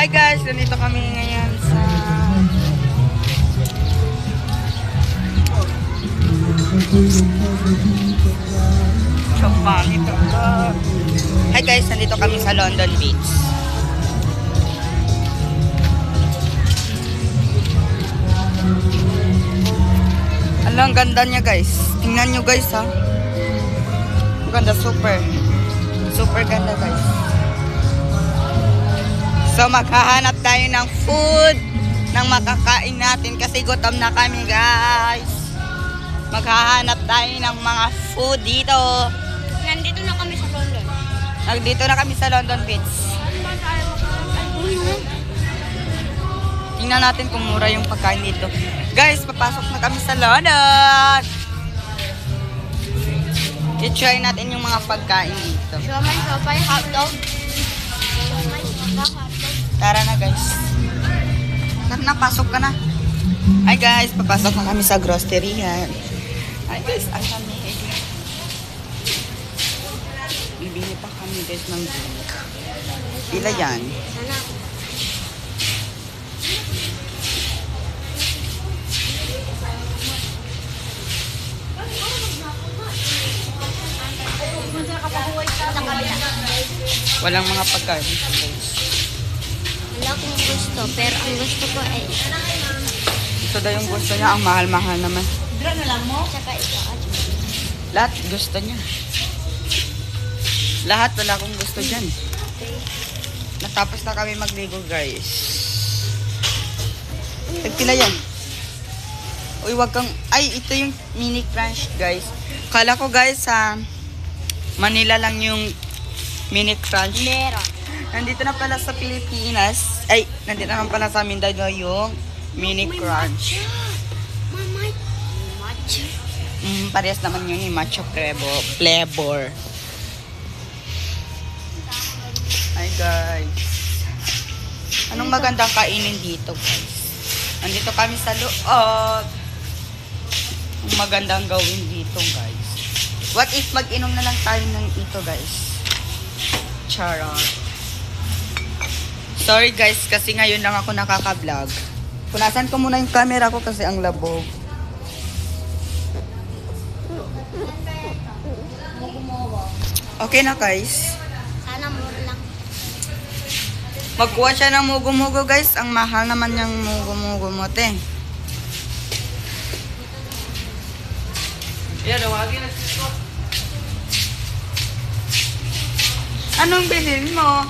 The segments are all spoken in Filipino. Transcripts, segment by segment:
Hi guys, nandito kami ngayon sa Chopang ito. Hi guys, nandito kami sa London Beach. Ang ganda niya guys. Tingnan nyo guys ha. Ang ganda, super. Super ganda guys. So maghahanap tayo ng food nang makakain natin kasi gutom na kami guys. Maghahanap tayo ng mga food dito. Nandito na kami sa London. Nandito na kami sa London Beach. Tingnan natin kung mura yung pagkain dito. Guys, papasok na kami sa London. I-try natin yung mga pagkain dito. Siomay, sopay, hotdog. Siomay, sopa, hotdog. Tara na guys. Tara na, pasok ka na. Hi guys, papasok na kami sa grocery yan. Hi guys, ang kami. Bibili pa kami guys ng drink. Pila yan? Sana. Walang mga pagkain guys. Wala akong gusto, pero ang gusto ko ay Ito daw yung gusto niya, ang mahal-mahal naman. tsaka ito. Lahat gusto niya. Lahat wala akong gusto dyan. Natapos na kami magligo guys. Tagpila yan. Uy, wag kang... Ay, ito yung mini crunch guys. Kala ko guys sa Manila lang yung mini crunch. Meron. Nandito na pala sa Pilipinas. Ay, nandito na pala sa Mindanao yung mini crunch. Mamay. Matcha. Parehas naman yun yung matcha flavor. Hi guys. Anong magandang kainin dito guys? Nandito kami sa loob. Ang magandang gawin dito guys. What if mag-inom na lang tayo ng ito guys? Charot. Sorry guys, kasi ngayon lang ako nakaka-vlog. Punasan ko muna yung camera ko kasi ang labog. Okay na guys. Sana mura lang. Magkuha siya ng mugo-mugo guys. Ang mahal naman yung mugo-mugo mo te. Anong bilhin mo?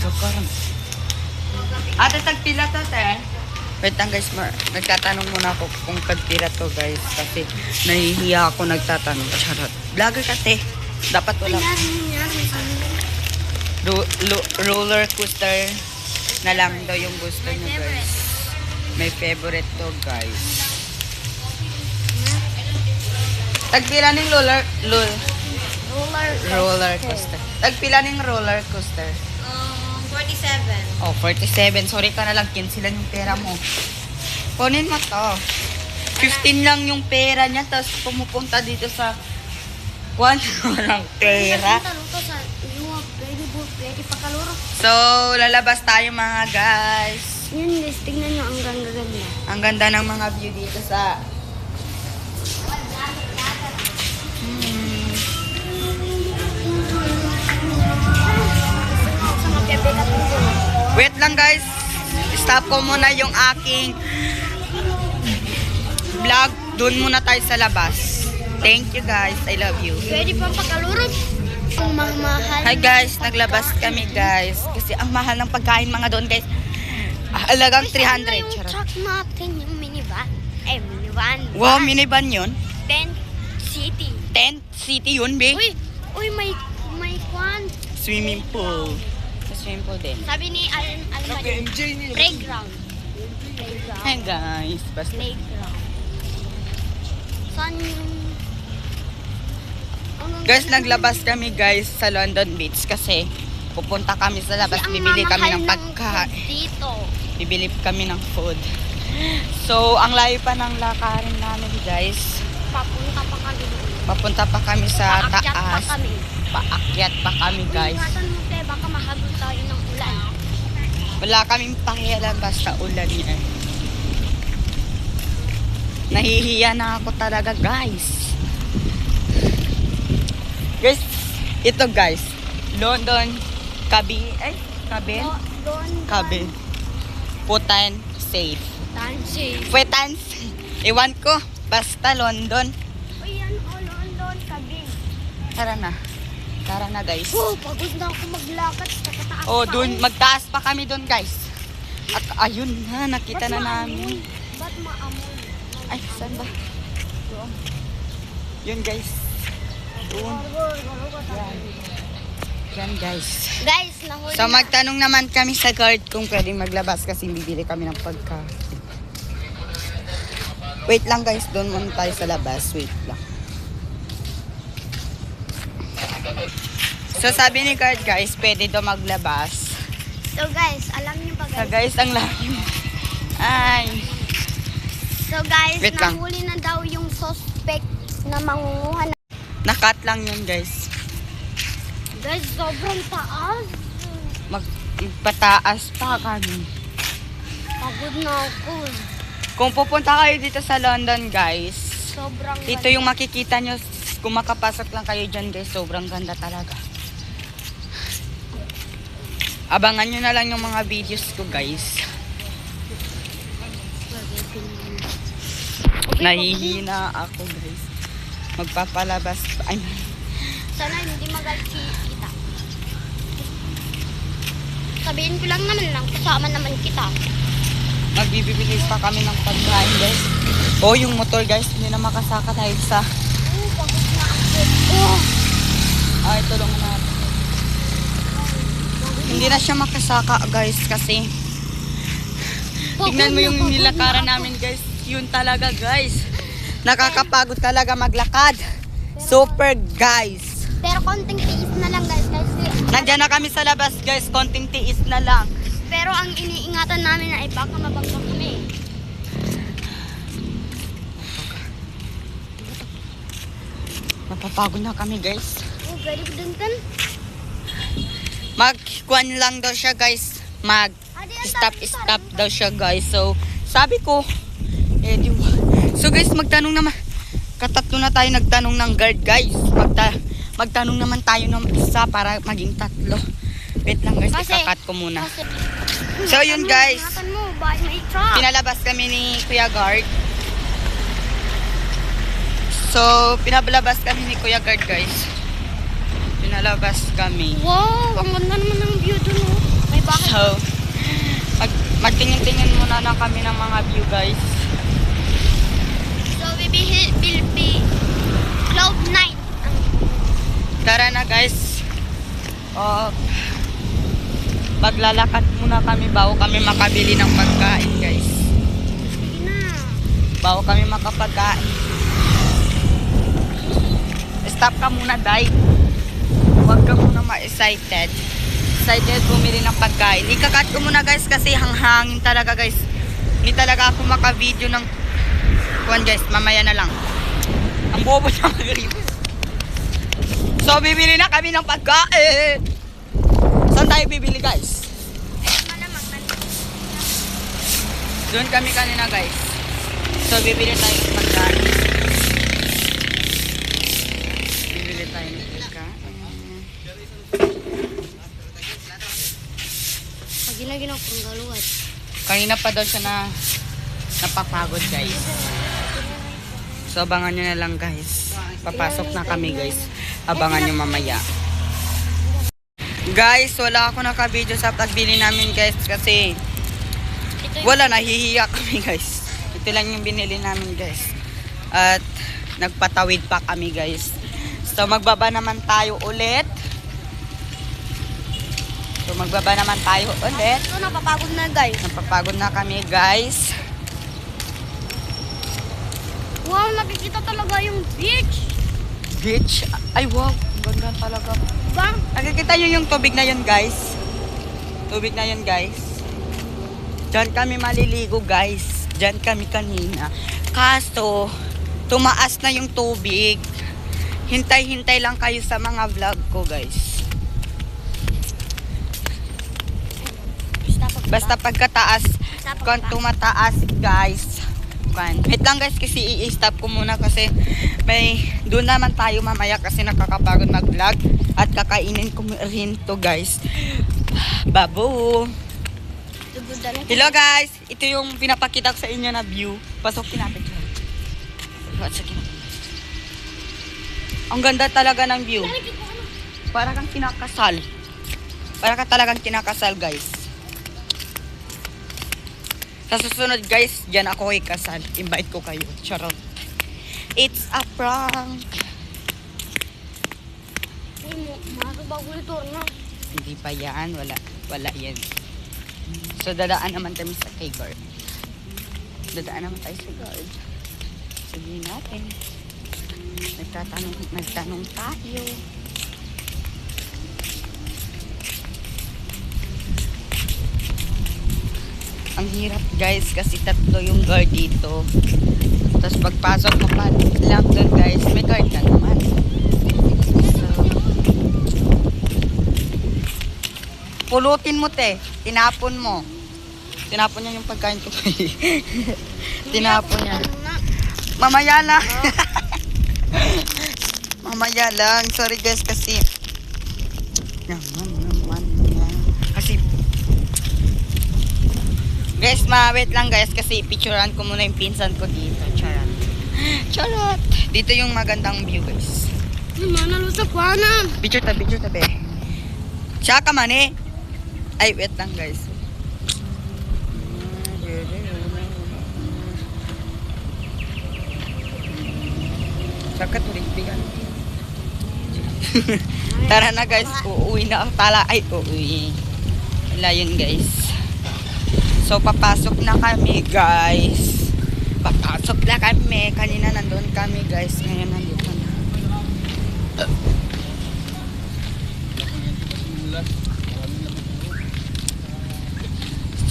Ito karang. Ate, tagpila to, te. Wait lang guys, nagtatanong muna ako kung tagpila to guys. Kasi nahihiya ako nagtatanong. Charot. Vlogger ka, te. Dapat wala. Roller coaster na lang daw yung gusto niyo guys. May favorite to guys. Tagpila ng roller coaster. Tagpila ng roller coaster. 47. Oh, 47. Sorry ka na lang. 15 lang yung pera mo. Kunin mo to. 15 lang yung pera niya. Tapos pumupunta dito sa walang pera. So, lalabas tayo mga guys. Yun guys, tingnan nyo ang ganda-ganda. Ang ganda ng mga view dito sa... Wait lang guys. Stop ko muna yung aking vlog. Doon muna tayo sa labas. Thank you guys. I love you. Pwede pang pakalurot. Ang mahal. Hi guys, naglabas kami guys. Kasi ang mahal ng pagkain mga doon guys. Halagang 300. Yung Charot. truck natin, yung minivan. Minivan. Wow, minivan yun. Tent City. Tent City yun, be. Uy, may kwan. Swimming pool. Sa swimming pool din. Sabi ni Alan playground. Hi guys. Basta. Playground. Saan yung... Guys, naglabas kami guys sa London Beach kasi pupunta kami sa labas. Kasi ang Bibili kami mamahal ng pagkain. food dito. Bibili kami ng food. So, ang layo pa ng lakarin namin, guys. Papunta pa kami doon. Papunta pa kami sa Paakyat pa taas. kami. Paakyat pa kami, guys. Ingatan mo, te, baka mahabol tayo ng ulan. Wala kaming pakialam basta ulan yan. Nahihiya na ako talaga, guys. Guys, ito guys. London, Cabin. Doon. Cabin. Putan, safe. Tansi. Putan, ewan ko. Basta London. Uy, yan, London, kabin. Tara na. Tara na, guys. Oh, pagod na ako maglakad. Kakataas Oh, pa dun, ako. magtaas pa kami dun, guys. At ayun na, nakita Ba't na maamoy? namin. Ba't maamoy? Ay, saan ba? Doon. Yun, guys. Doon. Yan. Yan, guys. Guys, nahuli So, na. magtanong naman kami sa guard kung pwedeng maglabas kasi bibili kami ng pagkain. Wait lang, guys. Doon muna tayo sa labas. Wait lang. So, sabi ni guard, guys, pwede daw maglabas. So guys, alam niyo ba So, guys? guys, ang layo. Ay. So guys, Wait lang. nahuli na daw yung suspect na mangunguha na. Nakat lang yun, guys. Guys, sobrang taas. Magpataas pa kami. Pagod na ako. Kung pupunta kayo dito sa London, guys, Sobrang dito yung makikita nyo, kung makapasok lang kayo dyan, guys, sobrang ganda talaga. Abangan nyo na lang yung mga videos ko, guys. Nahihina ako, guys. Magpapalabas pa. Ay, Sana hindi magalit si kita. Sabihin ko lang naman lang, kasama naman kita. magbibili pa kami ng pagkain, guys. Oh, yung motor, guys, hindi na makasaka dahil sa... Oh, pagod na ako. Oh. Ay, tulungan natin. Hindi na siya makasaka, guys, kasi... Tignan mo yung Pagod na nilakaran ako. namin, guys. Yun talaga, guys. Nakakapagod talaga maglakad. Super, guys. Pero konting tiis na lang guys. Nandiyan na kami sa labas, guys. Konting tiis na lang. Pero ang iniingatan namin ay baka mabangga kami. Napapagod na kami, guys. Oh, very good din. Mag-kuan lang daw siya, guys. Stop daw siya, guys. So, sabi ko, so guys, magtanong naman. Katatlo na tayo nagtanong ng guard, guys. Magtanong naman tayo ng isa para maging tatlo. Wait lang, guys. Ikakat ko muna. So, yun, guys. Ingatan mo, baka may truck. Pinalabas kami ni Kuya Guard. So, pinalabas kami ni Kuya Guard, guys. Pinalabas kami. Wow, ang ganda naman ng view dun, oh. May bahay. So, magtingin-tingin muna na kami ng mga view, guys. So, we will be Cloud 9. Tara na, guys. Maglalakad muna kami bago kami makabili ng pagkain, guys. Sige na. Bago kami makapagkain. Stop ka muna, Day. Huwag ka muna ma-excited. Excited bumili ng pagkain. Ikakat ko muna, guys, kasi hanghangin talaga, guys. Hindi talaga ako maka-video ng kuwan, guys. Mamaya na lang. Ang bobo niya mag-review. So, bibili na kami ng pagkain. Saan tayo bibili, guys? Doon kami kanina, guys. So, bibili tayo ng pagkain. Bibili tayo ng pagkain. Pag ginaginaw kong galuhat. Kanina pa daw siya na napapagod, guys. So, abangan nyo na lang, guys. Papasok na kami, guys. Abangan nyo mamaya. Guys, wala ako naka-video sa pagbili namin, guys, kasi wala, nahihiya kami, guys. Ito lang yung binili namin, guys. At nagpatawid pa kami, guys. So, magbaba naman tayo ulit. So, magbaba naman tayo ulit. So, napapagod na guys. Napapagod na kami, guys. Wow, nakikita talaga yung beach. Beach. Ay, wow. Ganda talaga. Diba? Nakikita nyo yung tubig na yun, guys. Tubig na yun, guys. Diyan kami maliligo, guys. Diyan kami kanina. Kaso, tumaas na yung tubig. Hintay-hintay lang kayo sa mga vlog ko, guys. Basta pagkataas, kung tumataas, guys. Wait lang guys, kasi i-stop ko muna kasi doon naman tayo mamaya kasi nakakapagod mag-vlog at kakainin ko rin to guys. Babo! Hello guys! Ito yung pinapakita ko sa inyo na view. Pasokin natin siya. Pasokin natin. Ang ganda talaga ng view. Para kang kinakasal. Para ka talagang kinakasal guys. Sa susunod guys, dyan ako ikasal. Invite ko kayo. Charot. It's a prank. Hindi pa yan. Wala yan. So, dadaan naman kami sa kay guard. Dadaan naman tayo sa guard. Sabihin natin. Nagtanong tayo. Ang hirap guys kasi tatlo yung guard dito. Tapos pagpasok mo pa lang doon guys, may guard na naman. So, pulutin mo te, tinapon mo. Tinapon niya yung pagkain ko. Tinapon niya. Mamaya lang. Mamaya lang. Sorry guys kasi naman. Kasi guys, wait lang guys kasi picturean ko muna yung pinsan ko dito. Charot. Charot. Dito yung magandang view guys. Manalusap ka na. Picture tabi. Siya ka man eh. Ay, wait lang guys. Siya ka tulig bigan. Tara na guys, uuwi na ang tala. Ay, uuwi. Wala yun guys. So, papasok na kami, guys. Papasok na kami. Kanina nandun kami, guys. Ngayon nandito na.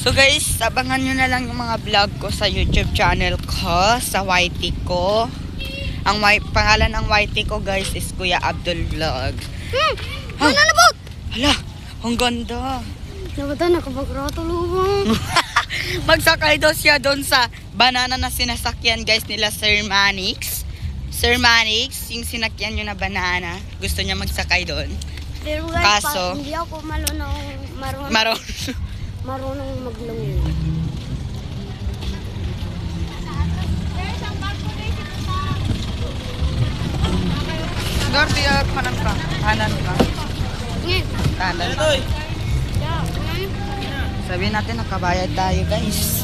So, guys, abangan nyo na lang yung mga vlog ko sa YouTube channel ko, sa YT ko. Ang pangalan ng YT ko, guys, is Kuya Abdul Vlog. Manalabot! Hala, ang ganda. Nabata, nakapagratulungan. Magsakay daw siya doon sa banana na sinasakyan guys nila Sir Manix. Sir Manix, yung sinakyan nyo na banana. Gusto niya magsakay doon. Pero guys, Kaso, hindi ako marunong maglungin. Gordy, kanan ka. Kanan ka. Kanan ka. Sabihin natin nakabayad tayo guys.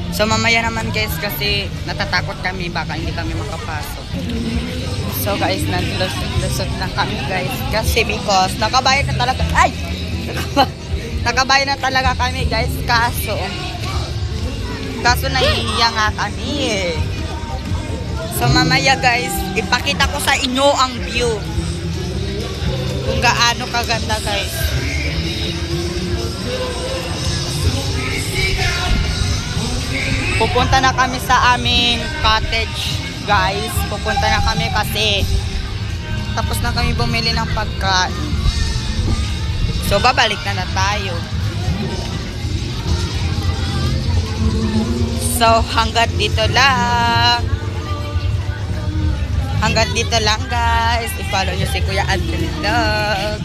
So mamaya naman guys kasi natatakot kami baka hindi kami makapasok. So guys, naglusot na kami guys kasi because nakabayad na talaga. Ay! Nakabayad na talaga kami guys kaso nahihiya nga kami eh. So mamaya guys, ipakita ko sa inyo ang view. Kung gaano kaganda guys. Pupunta na kami sa aming cottage guys. Pupunta na kami kasi tapos na kami bumili ng pagkain. So babalik na tayo. So hanggat dito lang. Hanggat dito lang guys. I-follow nyo si Kuya Abdul Vlog.